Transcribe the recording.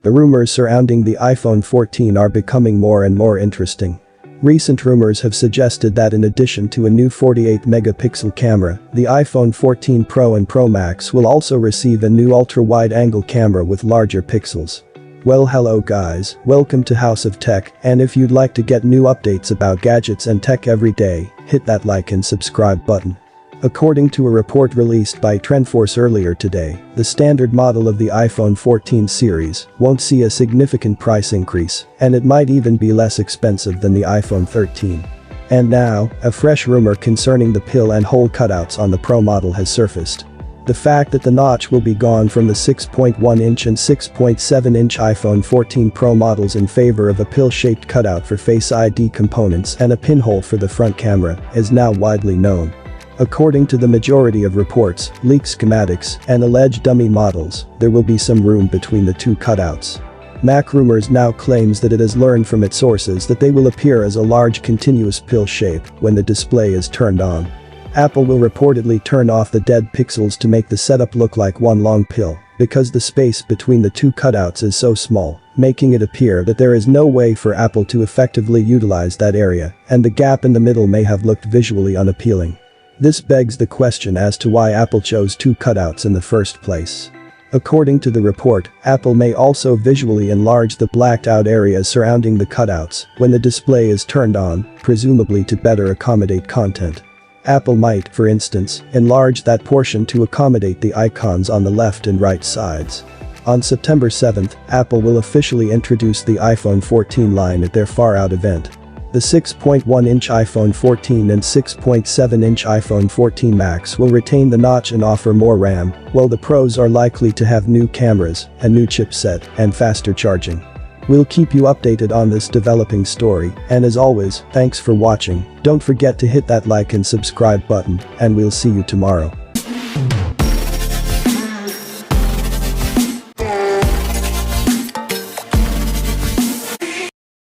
The rumors surrounding the iPhone 14 are becoming more and more interesting. Recent rumors have suggested that in addition to a new 48-megapixel camera, the iPhone 14 Pro and Pro Max will also receive a new ultra-wide-angle camera with larger pixels. Well, hello guys, welcome to House of Tech, and if you'd like to get new updates about gadgets and tech every day, hit that like and subscribe button. According to a report released by TrendForce earlier today, the standard model of the iPhone 14 series won't see a significant price increase, and it might even be less expensive than the iPhone 13. And now, a fresh rumor concerning the pill and hole cutouts on the Pro model has surfaced. The fact that the notch will be gone from the 6.1-inch and 6.7-inch iPhone 14 Pro models in favor of a pill-shaped cutout for Face ID components and a pinhole for the front camera is now widely known. According to the majority of reports, leaked schematics, and alleged dummy models, there will be some room between the two cutouts. MacRumors now claims that it has learned from its sources that they will appear as a large continuous pill shape when the display is turned on. Apple will reportedly turn off the dead pixels to make the setup look like one long pill, because the space between the two cutouts is so small, making it appear that there is no way for Apple to effectively utilize that area, and the gap in the middle may have looked visually unappealing. This begs the question as to why Apple chose two cutouts in the first place. According to the report, Apple may also visually enlarge the blacked-out areas surrounding the cutouts when the display is turned on, presumably to better accommodate content. Apple might, for instance, enlarge that portion to accommodate the icons on the left and right sides. On September 7th, Apple will officially introduce the iPhone 14 line at their Far Out event. The 6.1-inch iPhone 14 and 6.7-inch iPhone 14 Max will retain the notch and offer more RAM, while the Pros are likely to have new cameras, a new chipset, and faster charging. We'll keep you updated on this developing story, and as always, thanks for watching. Don't forget to hit that like and subscribe button, and we'll see you tomorrow.